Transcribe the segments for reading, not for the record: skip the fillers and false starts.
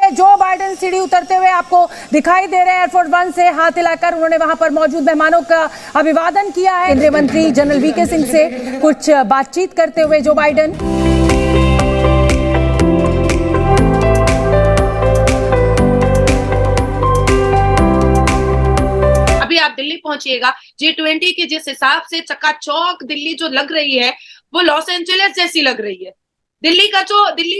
है Joe Biden सीढ़ी उतरते हुए आपको दिखाई दे रहे हैं। एयरफोर्स वन से हाथ हिलाकर उन्होंने वहां पर मौजूद मेहमानों का अभिवादन किया है। केंद्रीय मंत्री जनरल वीके सिंह से कुछ बातचीत करते हुए जो बाइडेन। अभी आप दिल्ली पहुंचिएगा, G20 के जिस हिसाब से चकाचौक दिल्ली जो लग रही है वो लॉस एंजलिस जैसी लग रही है। दिल्ली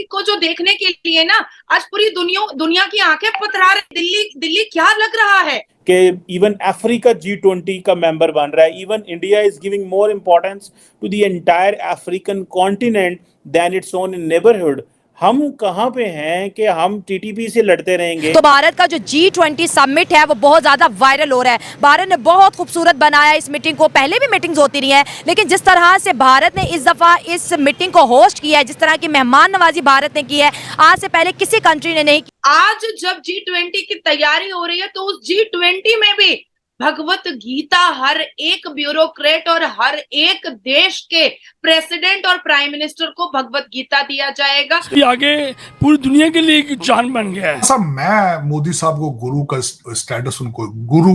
को जो देखने के लिए ना आज पूरी दुनिया की आंखें पथरा रही। दिल्ली क्या लग रहा है कि इवन अफ्रीका G20 का मेंबर बन रहा है। Even India is giving more importance to the entire African continent than its own in neighbourhood. हम कहाँ पे हैं कि हम टीटीपी से लड़ते रहेंगे। तो भारत का जो G20 समिट है वो बहुत ज्यादा वायरल हो रहा है। भारत ने बहुत खूबसूरत बनाया इस मीटिंग को। पहले भी मीटिंग्स होती रही है, लेकिन जिस तरह से भारत ने इस दफा इस मीटिंग को होस्ट किया है, जिस तरह की मेहमान नवाजी भारत ने की है, आज से पहले किसी कंट्री ने नहीं की। आज जब G20 की तैयारी हो रही है तो उस G20 में भी भगवत गीता हर एक ब्यूरोक्रेट और हर एक देश के प्रेसिडेंट और प्राइम मिनिस्टर को भगवत गीता दिया जाएगा। आगे पूरी दुनिया के लिए एक जान बन गया है। सब मैं मोदी साहब को गुरु का स्टेटस, उनको गुरु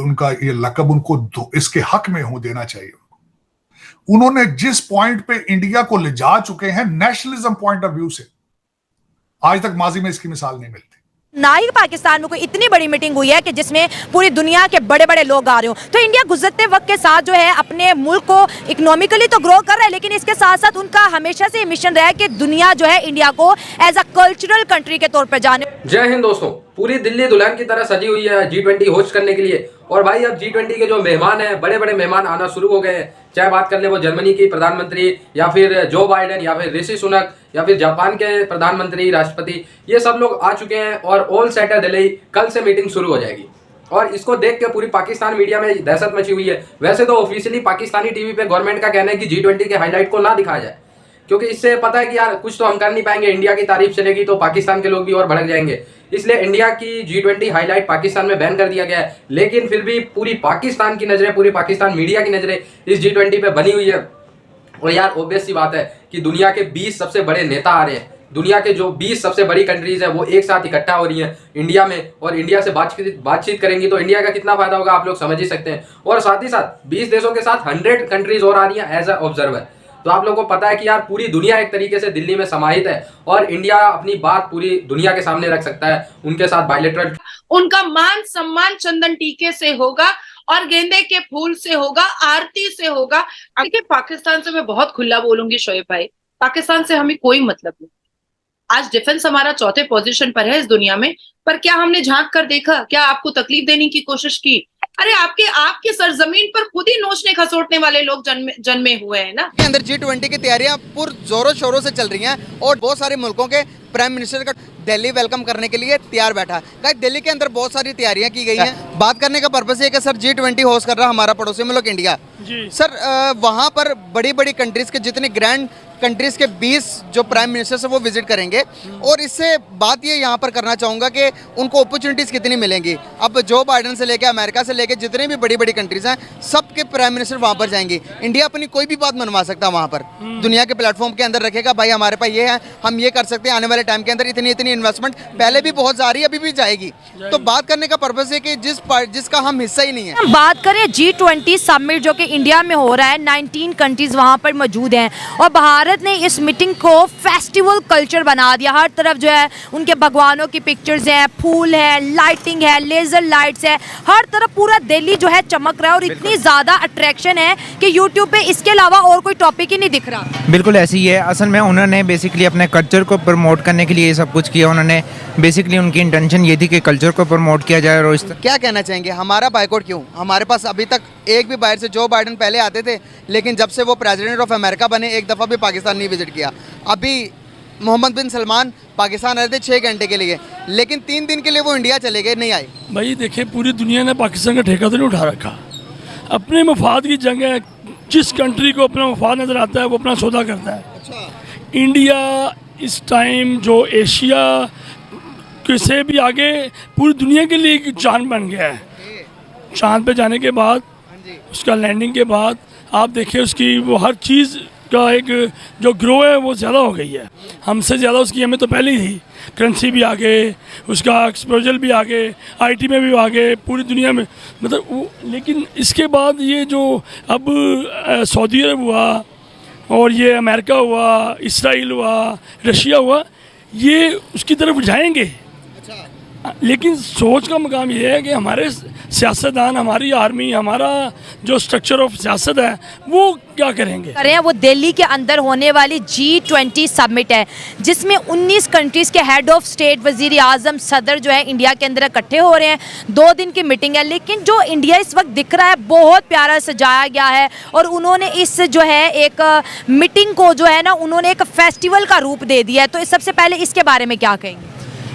उनका ये लकब उनको इसके हक में हो देना चाहिए। उन्होंने जिस पॉइंट पे इंडिया को ले जा चुके हैं नेशनलिज्म पॉइंट ऑफ व्यू से, आज तक माजी में इसकी मिसाल नहीं मिलती। ना ही पाकिस्तान में कोई इतनी बड़ी मीटिंग हुई है कि जिसमें पूरी दुनिया के बड़े बड़े लोग आ रहे हो। तो इंडिया गुजरते वक्त के साथ जो है अपने मुल्क को इकोनॉमिकली तो ग्रो कर रहा है, लेकिन इसके साथ साथ उनका हमेशा से मिशन रहा है कि दुनिया जो है इंडिया को एज अ कल्चरल कंट्री के तौर पर जाने। जय हिंद दोस्तों, पूरी दिल्ली दुल्हन की तरह सजी हुई है G20 होस्ट करने के लिए। और भाई अब G20 के जो मेहमान हैं, बड़े बड़े मेहमान आना शुरू हो गए हैं। चाहे बात कर ले वो जर्मनी की प्रधानमंत्री या फिर जो बाइडेन या फिर ऋषि सुनक या फिर जापान के प्रधानमंत्री राष्ट्रपति, ये सब लोग आ चुके हैं और ऑल सेट है दिल्ली। कल से मीटिंग शुरू हो जाएगी और इसको देख के पूरी पाकिस्तान मीडिया में दहशत मची हुई है। वैसे तो ऑफिशियली पाकिस्तानी टीवी पे गवर्नमेंट का कहना है कि G20 के हाईलाइट को ना दिखाया जाए, क्योंकि इससे पता है कि यार कुछ तो हम कर नहीं पाएंगे। इंडिया की तारीफ चलेगी तो पाकिस्तान के लोग भी और भड़क जाएंगे, इसलिए इंडिया की G20 हाईलाइट पाकिस्तान में बैन कर दिया गया है। लेकिन फिर भी पूरी पाकिस्तान की नजरें, पूरी पाकिस्तान मीडिया की नजरें इस G20 पे बनी हुई है। और यार ऑब्वियस सी बात है कि दुनिया के 20 सबसे बड़े नेता आ रहे हैं। दुनिया के जो 20 सबसे बड़ी कंट्रीज है वो एक साथ इकट्ठा हो रही हैं इंडिया में, और इंडिया से बातचीत करेंगी तो इंडिया का कितना फायदा होगा आप लोग समझ ही सकते हैं। और साथ ही साथ 20 देशों के साथ 100 कंट्रीज और आ रही हैं एज अ ऑब्जर्वर। तो आप लोगों को पता है कि यार पूरी दुनिया एक तरीके से दिल्ली में समाहित है और इंडिया अपनी बात पूरी दुनिया के सामने रख सकता है। उनके साथ बायलैटरल उनका मान सम्मान चंदन टीके से होगा और गेंदे के फूल से होगा, आरती से होगा। देखिए पाकिस्तान से मैं बहुत खुला बोलूंगी शोएब भाई, पाकिस्तान से हमें कोई मतलब नहीं। आज डिफेंस हमारा चौथे पोजीशन पर है इस दुनिया में, पर क्या हमने झांक कर देखा? क्या आपको तकलीफ देने की कोशिश की? अरे आपके सरजमीन पर खुद ही नोचने खसोटने वाले लोग जन्मे हुए हैं ना। के अंदर G20 की तैयारियां पूरे जोरों शोरों से चल रही हैं और बहुत सारे मुल्कों के प्राइम मिनिस्टर का दिल्ली वेलकम करने के लिए तैयार बैठा है। दिल्ली के अंदर बहुत सारी तैयारियां की गई हैं। बात करने का पर्पस ये कि सर G20 होस्ट कर रहा हमारा पड़ोसी मुल्क इंडिया जी। सर वहाँ पर बड़ी बड़ी कंट्रीज के जितने ग्रैंड कंट्रीज के 20 जो प्राइम मिनिस्टर है वो विजिट करेंगे। और इससे बात ये यहाँ पर करना चाहूँगा कि उनको अपॉर्चुनिटीज़ कितनी मिलेंगी। अब जो बाइडेन से लेके अमेरिका से लेके जितने भी बड़ी बड़ी कंट्रीज हैं सबके प्राइम मिनिस्टर वहाँ पर जाएंगे। इंडिया अपनी कोई भी बात मनवा सकता है वहाँ पर, दुनिया के प्लेटफॉर्म के अंदर रखेगा भाई हमारे पास ये है, हम ये कर सकते हैं। आने वाले टाइम के अंदर इतनी इन्वेस्टमेंट पहले भी बहुत जा रही है, अभी भी जाएगी। तो बात करने का पर्पस है कि जिसका हम हिस्सा ही नहीं है। बात करें G20 समिट जो कि इंडिया में हो रहा है, 19 कंट्रीज वहाँ पर मौजूद हैं और भारत ने इस मीटिंग को फेस्टिवल कल्चर बना दिया। हर तरफ जो है उनके भगवानों की पिक्चर्स हैं, फूल है, लाइटिंग है, लेजर लाइट्स है, हर तरफ पूरा दिल्ली जो है चमक रहा है और इतनी ज़्यादा अट्रैक्शन है कि यूट्यूब पे इसके अलावा और कोई टॉपिक ही नहीं दिख रहा। बिल्कुल ऐसी ही है। असल में उन्होंने बेसिकली अपने कल्चर को प्रमोट करने के लिए ये सब कुछ किया। उन्होंने बेसिकली उनकी इंटेंशन ये थी कि कल्चर को प्रमोट किया जाए। और क्या कहना चाहेंगे हमारा बाइकआउट क्यों? हमारे पास अभी तक एक भी बाहर से, जो बाइडेन पहले आते थे लेकिन जब से वो प्रेसिडेंट ऑफ अमेरिका बने एक दफ़ा भी पाकिस्तान नहीं विजिट किया। अभी मोहम्मद बिन सलमान पाकिस्तान आए थे 6 घंटे के लिए, लेकिन 3 दिन के लिए वो इंडिया चले गए, नहीं आए। भाई देखिए पूरी दुनिया ने पाकिस्तान का ठेका तो नहीं उठा रखा। अपने मफाद की जंग है, जिस कंट्री को अपना मफाद नज़र आता है वो अपना सौदा करता है। अच्छा। इंडिया इस टाइम जो एशिया से भी आगे पूरी दुनिया के लिए एक जान बन गया है। चांद पे जाने के बाद, उसका लैंडिंग के बाद आप देखिए उसकी वो हर चीज़ उसका एक जो ग्रो है वो ज़्यादा हो गई है, हमसे ज़्यादा उसकी हमें तो पहले ही थी। करेंसी भी आगे, उसका एक्सपोजर भी आगे, आईटी में भी आगे, पूरी दुनिया में मतलब वो। लेकिन इसके बाद ये जो अब सऊदी अरब हुआ और ये अमेरिका हुआ, इसराइल हुआ, रशिया हुआ, ये उसकी तरफ जाएंगे। लेकिन सोच का मकाम ये है कि हमारे सियासतदान, हमारी आर्मी, हमारा जो स्ट्रक्चर ऑफ सियासत है वो क्या करेंगे। वो दिल्ली के अंदर होने वाली G20 समिट है जिसमें 19 कंट्रीज़ के हेड ऑफ स्टेट, वजीर आज़म, सदर जो है इंडिया के अंदर इकट्ठे हो रहे हैं। 2 दिन की मीटिंग है, लेकिन जो इंडिया इस वक्त दिख रहा है बहुत प्यारा सजाया गया है और उन्होंने इस जो है एक मीटिंग को जो है ना उन्होंने एक फेस्टिवल का रूप दे दिया है। तो सबसे पहले इसके बारे में क्या कहेंगे?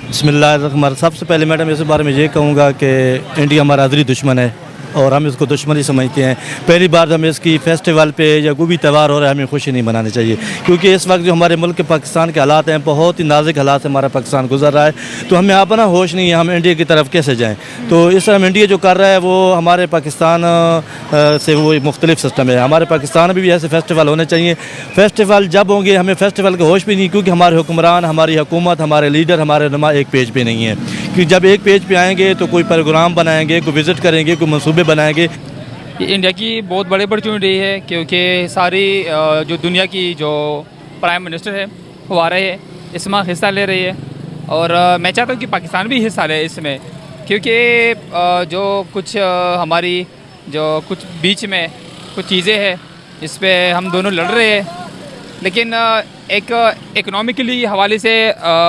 बिस्मिल्लाह। सबसे पहले मैडम इस बारे में ये कहूँगा कि इंडिया हमारा आज़री दुश्मन है और हम इसको दुश्मनी समझते हैं। पहली बार हमें इसकी फेस्टिवल पे या कोई भी त्यौहार हो रहा है हमें खुशी नहीं मनानी चाहिए, क्योंकि इस वक्त जो हमारे मुल्क के पाकिस्तान के हालात हैं, बहुत ही नाजुक हालात से हमारा पाकिस्तान गुजर रहा है। तो हमें अपना होश नहीं है हम इंडिया की तरफ कैसे जाएँ। तो इस तरह इंडिया जो कर रहा है वो हमारे पाकिस्तान से वो मुख्तलिफ सिस्टम है। हमारे पाकिस्तान में भी ऐसे फेस्टिवल होने चाहिए। फेस्टिवल जब होंगे हमें फेस्टिवल का होश भी नहीं, क्योंकि हमारे हुक्मरान, हमारी हुकूमत, हमारे लीडर, हमारे नुमा एक पेज पे नहीं है। क्योंकि जब एक पेज पे आएंगे तो कोई प्रोग्राम बनाएंगे, कोई विज़िट करेंगे, कोई मंसूबे बनाएंगे। ये इंडिया की बहुत बड़ी अपॉर्चुनिटी है, क्योंकि सारी जो दुनिया की जो प्राइम मिनिस्टर है वो आ रहे हैं, इसमें हिस्सा ले रही है। और मैं चाहता हूँ कि पाकिस्तान भी हिस्सा ले इसमें, क्योंकि जो कुछ हमारी जो कुछ बीच में कुछ चीज़ें हैं इस पे हम दोनों लड़ रहे हैं। लेकिन एक इकोनॉमिकली हवाले से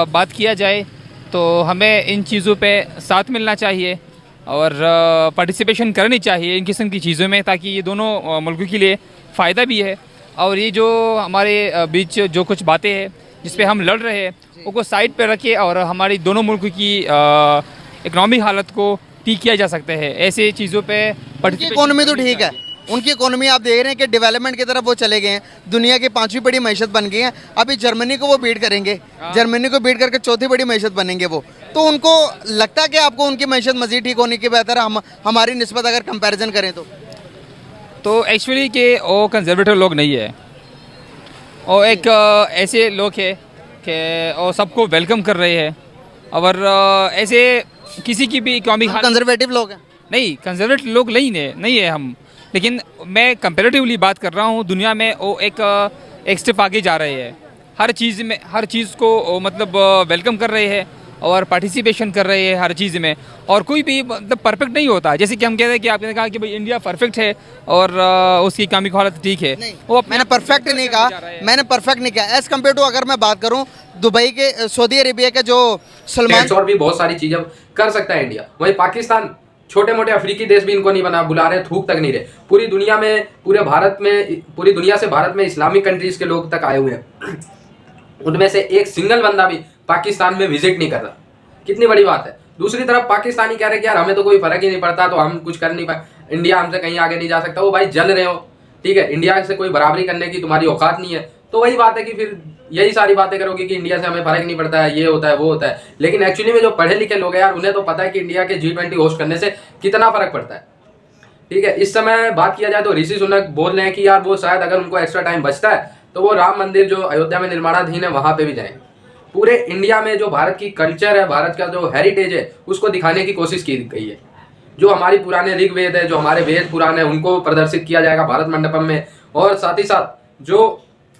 बात किया जाए तो हमें इन चीज़ों पे साथ मिलना चाहिए और पार्टिसिपेशन करनी चाहिए इन किस्म की चीज़ों में, ताकि ये दोनों मुल्कों के लिए फ़ायदा भी है। और ये जो हमारे बीच जो कुछ बातें हैं जिस पे हम लड़ रहे हैं उनको साइड पे रखे और हमारी दोनों मुल्कों की इकनॉमिक हालत को ठीक किया जा सकता है। ऐसे चीज़ों पे उनकी इकोनॉमी तो ठीक है, उनकी इकोनॉमी आप देख रहे हैं कि डेवलपमेंट की तरफ वो चले गए हैं, दुनिया की 5वीं बड़ी मैशत बन गई है। अभी जर्मनी को वो बीट करेंगे, जर्मनी को बीट करके 4थी बड़ी मैशत बनेंगे वो। तो उनको लगता है कि आपको उनकी मैशत मज़ीद ठीक होने की बेहतर हमारी निस्बत अगर कंपैरिजन करें तो एक्चुअली कि वो कंजर्वेटिव लोग नहीं है, और एक ऐसे लोग हैं कि वो सबको वेलकम कर रहे हैं। और ऐसे किसी की भी इकोनॉमिक कंजर्वेटिव लोग हैं नहीं, कंजर्वेटिव लोग नहीं है हम। लेकिन मैं कंपैरेटिवली बात कर रहा हूँ, दुनिया में वो एक स्टेप आगे जा रहे हैं, हर चीज़ को मतलब वेलकम कर रहे हैं और पार्टिसिपेशन कर रहे हैं हर चीज़ में। और कोई भी मतलब परफेक्ट नहीं होता, जैसे कि हम कहते हैं कि आपने कहा कि भाई इंडिया परफेक्ट है और उसकी इकोनॉमिक हालत ठीक है। वो मैंने परफेक्ट नहीं कहा, एज कम्पेयर टू अगर मैं बात करूँ दुबई के, सऊदी अरेबिया के जो सलमान, और भी बहुत सारी चीज़ें कर सकता है इंडिया। वही पाकिस्तान छोटे मोटे अफ्रीकी देश भी इनको नहीं बुला रहे, थूक तक नहीं रहे। पूरी दुनिया में, पूरे भारत में, पूरी दुनिया से भारत में इस्लामिक कंट्रीज के लोग तक आए हुए हैं, उनमें से एक सिंगल बंदा भी पाकिस्तान में विजिट नहीं कर रहा। कितनी बड़ी बात है। दूसरी तरफ पाकिस्तानी कह रहे कि यार हमें तो कोई फर्क ही नहीं पड़ता, तो हम कुछ कर नहीं पाए, इंडिया हमसे कहीं आगे नहीं जा सकता। वो भाई जल रहे हो, ठीक है, इंडिया से कोई बराबरी करने की तुम्हारी औकात नहीं है। तो वही बात है कि फिर यही सारी बातें करोगे कि इंडिया से हमें फर्क नहीं पड़ता है, ये होता है, वो होता है। लेकिन एक्चुअली में जो पढ़े लिखे लोग हैं यार, उन्हें तो पता है कि इंडिया के G20 होस्ट करने से कितना फर्क पड़ता है। ठीक है, इस समय बात किया जाए तो ऋषि सुनक बोल रहे हैं कि यार वो शायद अगर उनको एक्स्ट्रा टाइम बचता है तो वो राम मंदिर जो अयोध्या में निर्माणाधीन है वहां पे भी जाएंगे। पूरे इंडिया में जो भारत की कल्चर है, भारत का जो हेरिटेज है, उसको दिखाने की कोशिश की गई है। जो हमारी पुराने ऋग्वेद है, जो हमारे वेद पुराने, उनको प्रदर्शित किया जाएगा भारत मंडपम में। और साथ ही साथ जो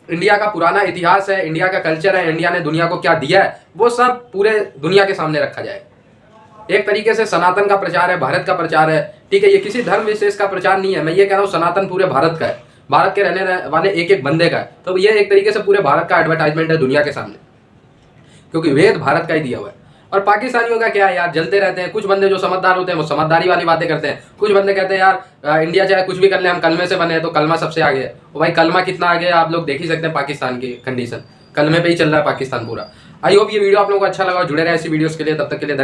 इंडिया का पुराना इतिहास है, इंडिया का कल्चर है, इंडिया ने दुनिया को क्या दिया है, वो सब पूरे दुनिया के सामने रखा जाएगा। एक तरीके से सनातन का प्रचार है, भारत का प्रचार है। ठीक है, ये किसी धर्म विशेष का प्रचार नहीं है, मैं ये कह रहा हूँ सनातन पूरे भारत का है, भारत के रहने वाले एक एक बंदे का है। तो ये एक तरीके से पूरे भारत का एडवर्टाइजमेंट है दुनिया के सामने, क्योंकि वेद भारत का ही दिया हुआ है। और पाकिस्तानियों का क्या है यार, जलते रहते हैं। कुछ बंदे जो समझदार होते हैं वो समझदारी वाली बातें करते हैं, कुछ बंदे कहते हैं यार इंडिया चाहे कुछ भी कर ले, हम कलमे से बने हैं, तो कलमा सबसे आगे है। तो भाई कलमा कितना आगे है आप लोग देख ही सकते हैं, पाकिस्तान की कंडीशन कलमे पे ही चल रहा है पाकिस्तान पूरा। आई होप ये वीडियो आप लोगों को अच्छा लगा, जुड़े रहे ऐसी वीडियोस के लिए। तब तक के लिए